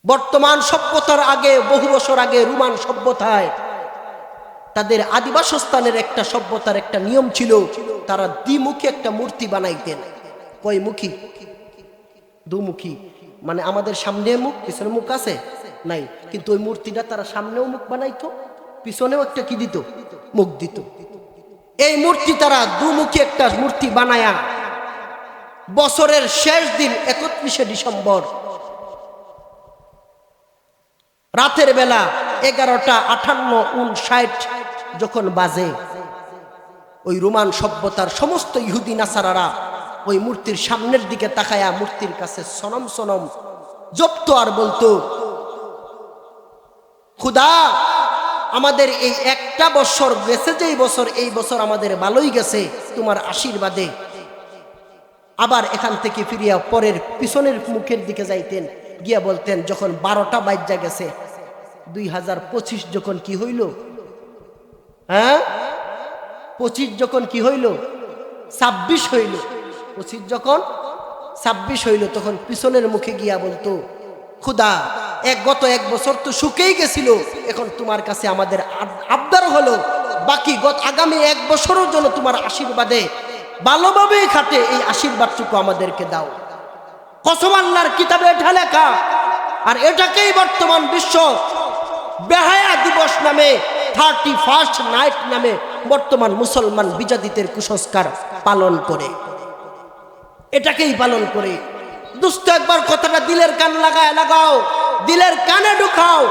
বর্তমান সভ্যতার আগে, বহু বছর আগে রোমান সভ্যতায় তাদের আদিবাসস্থানের একটা সভ্যতার একটা নিয়ম ছিল, তারা দ্বিমুখী একটা মূর্তি বানাইতেন। কয় মুখী? দুমুখী। মানে আমাদের সামনে মুখ, পিছনে মুখ আছে নাই, কিন্তু ওই মূর্তিটা তারা সামনেও মুখ বানাইতো, পিছনেও একটা কি দিত? মুখ দিত। এই মূর্তি তারা দুমুখী একটা মূর্তি বানায়া বছরের শেষ দিন 31শে ডিসেম্বর রাতের বেলা 11:58-59 যখন বাজে, ওই রোমান সভ্যতার সমস্ত ইহুদি নাসারারা ওই মূর্তির সামনের দিকে তাকায়া মূর্তির কাছে সনম সনম জপ্ত আর বলতো, খুদা আমাদের এই একটা বছর গেছে, যেই বছর, এই বছর আমাদের ভালোই গেছে তোমার আশীর্বাদে। আবার এখান থেকে ফিরিয়া পরের পিছনের মুখের দিকে যাইতেন, গিয়া বলতেন যখন 12টা বাজা গেছে, 2025 যখন কি হইল, 25 যখন কি হইল, 26 হইল, 25 যখন 26 হইল, তখন পিছনের মুখে গিয়া বলতো, খুদা গত এক বছর তো শুকেই গেছিল, এখন তোমার কাছে আমাদের আবদার হলো বাকি আগামী এক বছরের জন্য তোমার আশীর্বাদে ভালোভাবে খাটে এই আশীর্বাদটুকু আমাদেরকে দাও। কসম আল্লাহর কিতাবে এটা লেখা। আর এটাকেই বর্তমান বিশ্ব বেহায়া দিবস নামে, 31st নাইট নামে বর্তমান মুসলমান বিজাতিদের কুসংস্কার পালন করে, এটাকেই পালন করে। দোস্ত একবার কথাটা দিলের কান লাগাও, দিলের কানে ঢুকাও।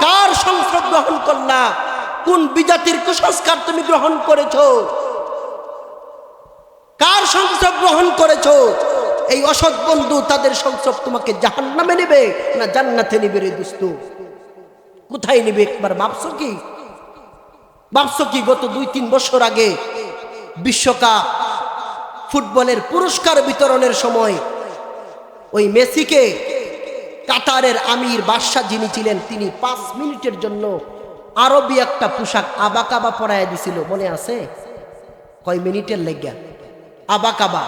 কার সংস্রব গ্রহণ করলা? কোন বিজাতির কুসংস্কার তুমি গ্রহণ করেছো? কার সংস্রব গ্রহণ করেছো? এই অসৎ বন্ধু তাদের সংস্রব তোমাকে জাহান্নামে নেবে না জান্নাতে নেবে রে দোস্ত? কোথায় নেবে একবার ভাবছো কি? গত 2-3 বছর আগে বিশ্বকাপ ফুটবলের পুরস্কার বিতরণের সময় ওই মেসিকে কাতারের আমির বাদশা যিনি ছিলেন, তিনি 5 মিনিটের জন্য আরবি একটা পোশাক আবাকাবা পরাইয়া দিছিল, মনে আছে? কয় মিনিটের লেগা আবাকাবা।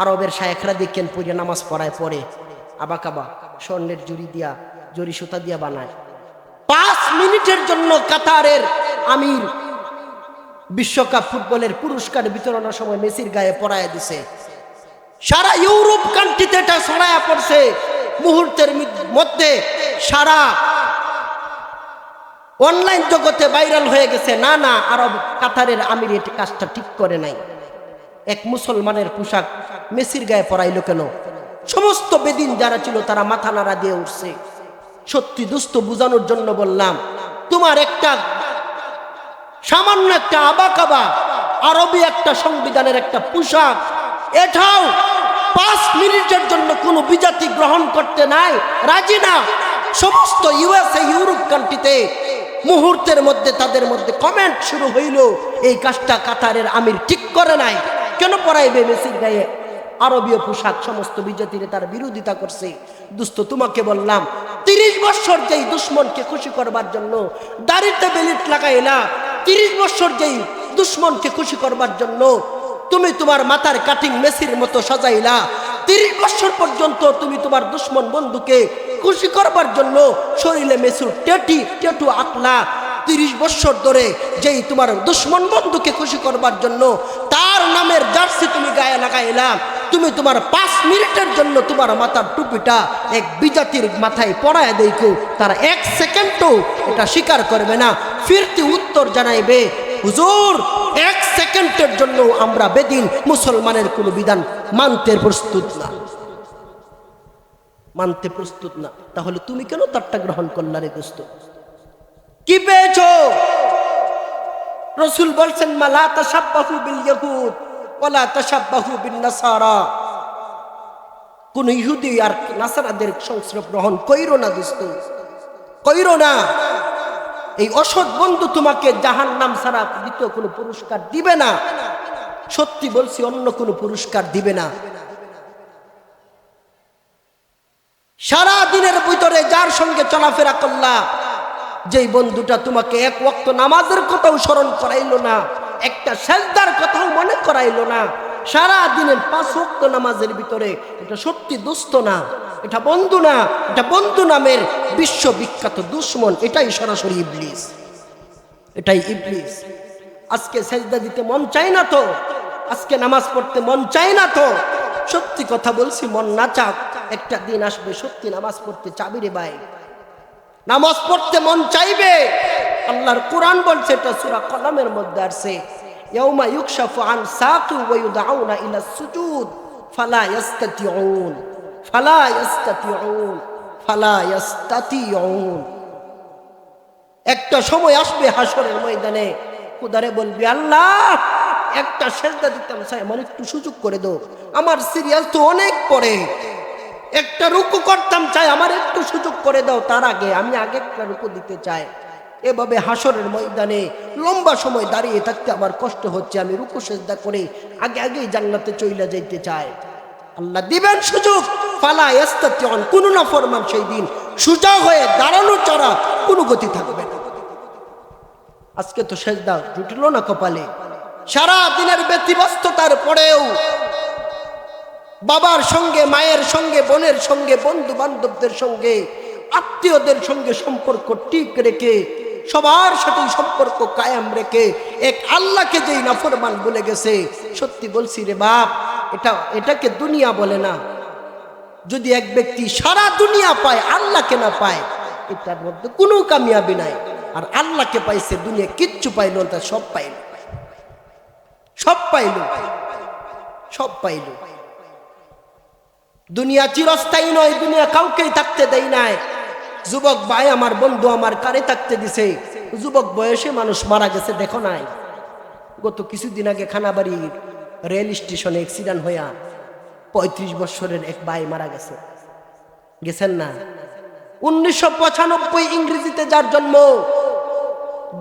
আরবের শায়েখরা দেখেন পড়ে নামাজ পড়ায়, পড়ে আবাকাবা স্বর্ণের জরি সুতা দিয়া বানায়। 5 মিনিটের জন্য কাতারের আমির বিশ্বকাপ ফুটবলের পুরস্কার বিতরণের সময় মেসির গায়ে পরাইয়া দিছে। সারা ইউরোপ কান্ট্রিতে এটা ছড়ায়া পড়ছে, মুহূর্তের মধ্যে সারা অনলাইন জগতে ভাইরাল হয়ে গেছে। না আরব কাতারের আমির এই কাজটা ঠিক করে নাই। এক মুসলমানের পোশাক মেসির গায়ে পরাইলো কেন? সমস্ত বেদিন যারা ছিল তারা মাথা নাড়া দিয়ে উঠছে। সত্যি দুস্থ বুঝানোর জন্য বললাম, তোমার একটা সামান্য একটা আবাকাবা আরবি একটা সংবিধানের একটা পোশাক, এটাও 5 মিনিটের জন্য কোনো বিজাতি গ্রহণ করতে নাই, রাজি না। সমস্ত ইউএসএ ইউরোপ কান্ট্রিতে মুহূর্তের মধ্যে তাদের মধ্যে কমেন্ট শুরু হইল, এই কাজটা কাতারের আমির ঠিক করে নাই, কেন পরাইবে মেসির গায়ে আরবীয় পোশাক? সমস্ত বিজাতিরে তার বিরোধিতা করছে। দুস্থ তোমাকে বললাম, 30 বছর যেই দুশ্মনকে খুশি করবার জন্য দাড়িতে বেলিট লাগাইলা, 30 বছর যেই দুশ্মনকে খুশি করবার জন্য তুমি তোমার মাথার কাটিং মেসির মতো সাজাইলা, 30 বছর পর্যন্ত তুমি তোমার দুশ্মন বন্ধুকে খুশি করবার জন্য শরীরে মেসুর টেটু আঁকলা, 30 বছর ধরে যেই তোমার দুশ্মন বন্ধুকে খুশি করবার জন্য তার নামের জার্সি তুমি গায়ে লাগাইলা, তুমি তোমার 5 মিনিটের জন্য তোমার মাথার টুপিটা এক বিজাতির মাথায় পরায় দেখো, তারা 1 সেকেন্ডও এটা স্বীকার করবে না। ফিরতি উত্তর জানাইবে, হুজুর 1 সেকেন্ডের জন্য আমরা বেদিন মুসলমানের কোনো বিধান মানতে প্রস্তুত না, মানতে প্রস্তুত না। তাহলে তুমি কেন তারটা গ্রহণ করলা রে দোস্ত? কি পেয়েছো? রাসূল বলছেন, লা তাশাব্বাহু বিল ইয়াহুদ ওয়ালা তাশাব্বাহু বিন নাসারা। কোন ইহুদি আর নাসারাদের সংস্রব গ্রহণ কইরো না দোস্ত, কইরো না। এই অসৎ বন্ধু তোমাকে জাহান্নাম ছাড়া দ্বিতীয় কোনো পুরস্কার দিবে না। সত্যি বলছি, অন্য কোনো পুরস্কার দিবে না। সারা দিনের ভিতরে যার সঙ্গে চলাফেরা করলা, যেই বন্ধুটা তোমাকে এক ওয়াক্ত নামাজের কথাও স্মরণ করাইলো না, একটা সেজদার কথাও মনে করাইলো না। সারা দিনের 5 ওয়াক্ত নামাজের ভিতরে এটা সত্যি দোস্ত না, এটা বন্ধু না, এটা বন্ধু নামের বিশ্ববিখ্যাত দুশমন। এটাই সরাসরি ইবলিস, এটাই ইবলিস। আজকে সেজদা দিতে মন চায় না তো, আজকে নামাজ পড়তে মন চায় না তো, সত্যি কথা বলছি, মন না চাক একটা দিন আসবে সত্যি নামাজ পড়তে চাবি রে ভাই, নামাজ পড়তে মন চাইবে। আল্লাহর কোরআন বলছে, এটা সূরা কলমের মধ্যে আছে, ইয়াউমা ইউকশাফু আন সাকি ওয়া ইউদআউনা ইলা সুজুদ ফালা ইস্তাতিউন ফালা ইস্তাতিউন ফালা ইস্তাতিউন। একটা সময় আসবে হাসরের ময়দানে, খোদারে বলবি আল্লাহ একটা সেজদা দিতাম চাই, আমার একটু সুযোগ করে দাও, আমার সিরিয়াল তো অনেক পরে, একটা রুকু করতাম চাই, আমার একটু সুযোগ করে দাও, তার আগে আমি আগে একটা রুকু দিতে চাই। এভাবে হাসরের ময়দানে লম্বা সময় দাঁড়িয়ে থাকতে আমার কষ্ট হচ্ছে, আমি রুকু সেজদা করে আগে আগেই জান্নাতে চলে যাইতে চাই। আল্লাহ দিবেন সুযোগ, ফালা ইস্তাতিউন, কোন নাফরমান সেই দিন সোজা হয়ে দাঁড়ানো ছাড়া কোনো গতি থাকবে না। আজকে তো সেজদা জুটিল না কপালে, সারা দিনের ব্যতিব্যস্ততার পরেও বাবার সঙ্গে, মায়ের সঙ্গে, বোনের সঙ্গে, বন্ধু বান্ধবদের সঙ্গে, আত্মীয়দের সঙ্গে সম্পর্ক ঠিক রেখে, সবার সাথে সম্পর্ক কায়েম রেখে এক আল্লাহকে যেই নাফরমান বলে গেছে, সত্যি বলছি রে বাপ, এটাকে দুনিয়া বলে না। যদি এক ব্যক্তি সারা দুনিয়া পায় আল্লাহকে না পায়, এটার মধ্যে কোনো কামিয়াবি নাই। আর আল্লাহকে পাইছে, দুনিয়া কিচ্ছু পাইল না, সব পাইল, সব পাইল, সব পাইল। দুনিয়া চিরস্থায়ী নয়, দুনিয়া কাউকেই থাকতে দেয় নাই। যুবক ভাই আমার, বন্ধু আমার, কারে থাকতে দিছে? যুবক বয়সে মানুষ মারা গেছে, দেখো নাই? গত কিছুদিন আগে খানাবাড়ি রেল স্টেশনে অ্যাক্সিডেন্ট হইয়া 35 বছরের এক ভাই মারা গেছে, গেছেন না? 1995 ইংরেজিতে যার জন্ম,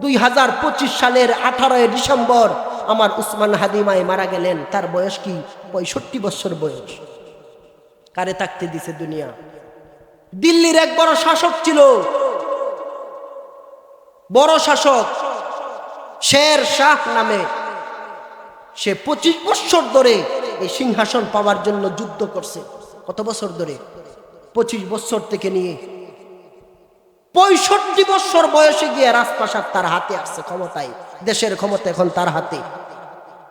2025 সালের 18 ডিসেম্বর আমার উসমান হাদিমাই মারা গেলেন। তার বয়স কি? 65 বছর বয়স। কারে থাকতে দিছে দুনিয়া? দিল্লির এক বড় শাসক ছিল, বড় শাসক শের শাহ নামে। সে 25 বছর ধরে এই সিংহাসন পাওয়ার জন্য যুদ্ধ করছে। কত বছর ধরে? 25 বছর থেকে নিয়ে 65 বছর বয়সে গিয়ে রাজপ্রাসাদ তার হাতে আসছে, ক্ষমতায়, দেশের ক্ষমতা এখন তার হাতে।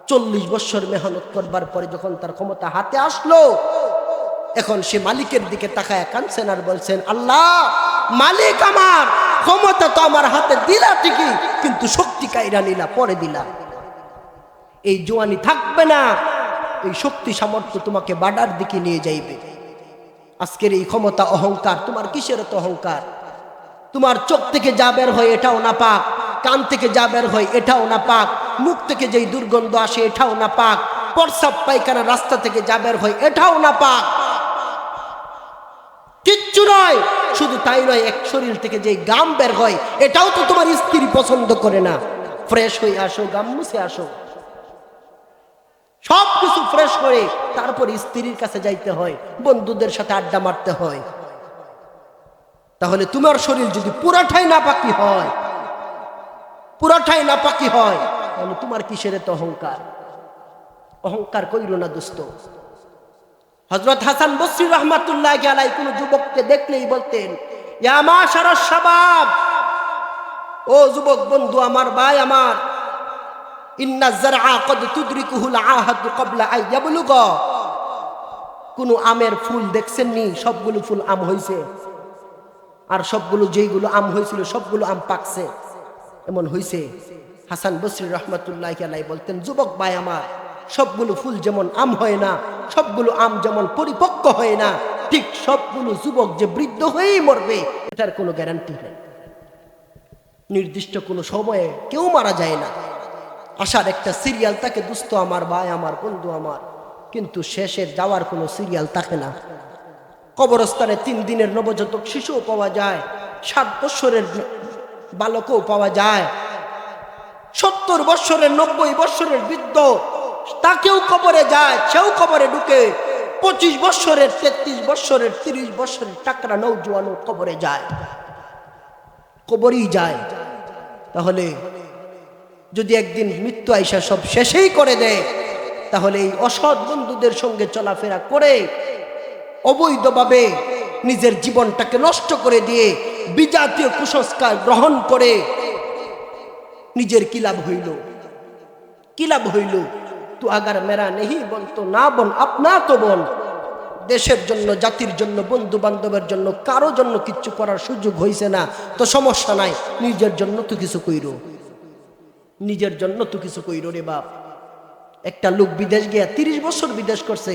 40 বছর মেহনত করবার পরে যখন তার ক্ষমতা হাতে আসলো, এখন সে মালিকের দিকে তাকায় কাঁদছেন আর বলছেন, আল্লাহ মালিক, আমার ক্ষমতা তো আমার হাতে দিলা ঠিকই, কিন্তু শক্তি কাইরা নিলা, পরে দিলা। এই জওয়ানি থাকবে না, এই শক্তি সামর্থ্য তোমাকে বাডার দিকে নিয়ে যাইবে। আজকের এই ক্ষমতা, অহংকার, তোমার কিসের তো অহংকার? তোমার চোখ থেকে যা বের হয় এটাও না পাক, কান থেকে যা বের হয় এটাও না পাক, মুখ থেকে যেই দুর্গন্ধ আসে এটাও না পাক, প্রস্রাব পায়খানা রাস্তা থেকে যা বের হয় এটাও না পাক, কিচ্ছু নয়। শুধু তাই নয়, এক শরীর থেকে যেই গাম বের হয় এটাও তো তোমার স্ত্রী পছন্দ করে না। ফ্রেশ হয়ে আসো, গাম মুছে আসো, সব কিছু ফ্রেশ করে তারপরে স্ত্রীর কাছে যাইতে হয়, বন্ধুদের সাথে আড্ডা মারতে হয়। তাহলে তোমার শরীর যদি পুরাটাই নাপাকি হয়, পুরাটাই নাপাকি হয়, তাহলে তোমার কিসের তো অহংকার? অহংকার কইরো না দোস্ত। হযরত হাসান বসরি রাহমাতুল্লাহি আলাইহি কোন যুবককে দেখলেই বলতেন, ইয়া মাশারাশ শাবাব, ও যুবক বন্ধু আমার, ভাই আমার, ইন্না যারআ ক্বাদ তুদরিকুহুল আহাদ ক্বাবলা আন ইয়াবলুগা। কোন আমের ফুল দেখছেন নি? সবগুলো ফুল আম হইছে, আর সবগুলো যেইগুলো আম হয়েছিল সবগুলো আম পাকছে, এমন হইছে। হাসান বসরি রাহমাতুল্লাহি আলাইহি বলতেন, যুবক ভাই আমার, সবগুলো ফুল যেমন আম হয় না, সবগুলো আম যেমন পরিপক্ক হয় না, ঠিক সবগুলো যুবক যে বৃদ্ধ হয়েই মরবে এটার কোনো গ্যারান্টি নেই। নির্দিষ্ট কোনো সময়ে কেউ মারা যায় না, আসার একটা সিরিয়াল থাকে দোস্ত আমার, ভাই আমার, বন্ধু আমার, কিন্তু শেষের যাওয়ার কোনো সিরিয়াল থাকে না। কবরস্থানে 3 দিনের নবজাতক শিশুও পাওয়া যায়, 7 বছরের বালকও পাওয়া যায়, 70 বছরের 90 বছরের বৃদ্ধ তাকেও কবরে যায়, সেও কবরে ঢুকে। 25 বছরের, 33 বছরের, 30 বছরের টাকরা নৌজওয়ানও কবরে যায়, কবরেই যায়। তাহলে যদি একদিন মৃত্যু আইসা সব শেষেই করে দেয়, তাহলে এই অসৎ বন্ধুদের সঙ্গে চলাফেরা করে অবৈধভাবে নিজের জীবনটাকে নষ্ট করে দিয়ে বিজাতীয় কুসংস্কার গ্রহণ করে নিজের কি লাভ হইল? কি লাভ হইল? তু আগার মেরা নেহি বন তো না বন, আপনা তো বন। দেশের জন্য, জাতির জন্য, বন্ধু বান্ধবের জন্য, কারো জন্য কিচ্ছু করার সুযোগ হইছে না তো সমস্যা নাই, নিজের জন্য তো কিছু কইরো, নিজের জন্য তো কিছু কইরো রে বাপ। একটা লোক বিদেশ গিয়া 30 বছর বিদেশ করছে,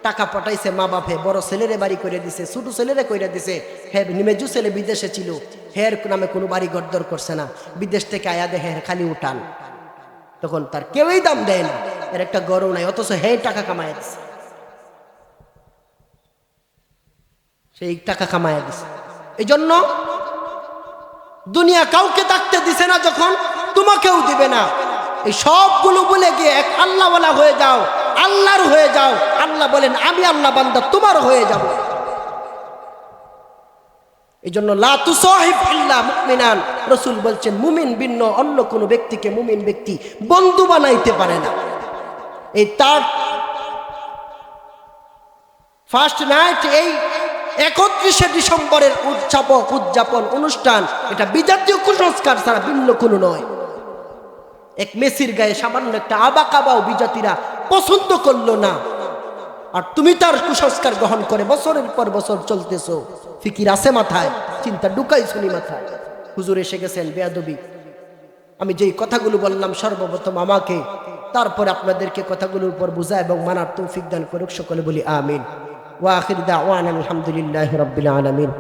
টাকা পাঠাইছে মা বাপে, বড় ছেলেরে বাড়ি করে দিছে, ছোট ছেলেরে কইরা দিছে। হ্যাঁ, মেজু ছেলে বিদেশে ছিল, হের নামে কোনো বাড়ি গড়দর করছে না, বিদেশ থেকে আয়া দেখে খালি উঠান, তখন তার কেউই দাম দেয় না, এর একটা গরম নাই, অথচ হ্যাঁ টাকা কামায় দিছে, সেই টাকা কামায় দিছে। এই জন্য দুনিয়া কাউকে থাকতে দিছে না, যখন তোমাকেও দিবে না। এই সবগুলো বলে গিয়ে এক আল্লাহওয়ালা হয়ে যাও, আল্লাহর হয়ে যাও। আল্লাহ বলেন আমি আল্লাহ বান্দা তোমার হয়ে যাব। এই জন্য লা তুসাহিব ইল্লা মুমিনান, রাসূল বলছেন মুমিন ভিন্ন অন্য কোনো ব্যক্তিকে মুমিন ব্যক্তি বন্ধু বানাইতে পারে না। এই তার ফার্স্ট নাইট, এই 31শে ডিসেম্বরের উদযাপন অনুষ্ঠান, এটা বিজাতীয় কুসংস্কার ছাড়া ভিন্ন কোনো নয়। এক মেসির গায়ে সামান্য একটা আবাকাবাও বিজাতিরা পছন্দ করলো না, আর তুমি তার কুসংস্কার গ্রহণ করে বছরের পর বছর চলতেছো। ফিকির আছে মাথায়? চিন্তা ঢুকাই শুনি মাথায়? হুজুর এসে গেছেন বেয়াদবি। আমি যেই কথাগুলো বললাম সর্বপ্রথম আমাকে, তারপরে আপনাদেরকে কথাগুলোর উপর বুঝা এবং মানার তৌফিক দান করুক। সকলে বলি আমিন। ওয়া আখির দাওয়ানা আলহামদুলিল্লাহি রাব্বিল আলামিন।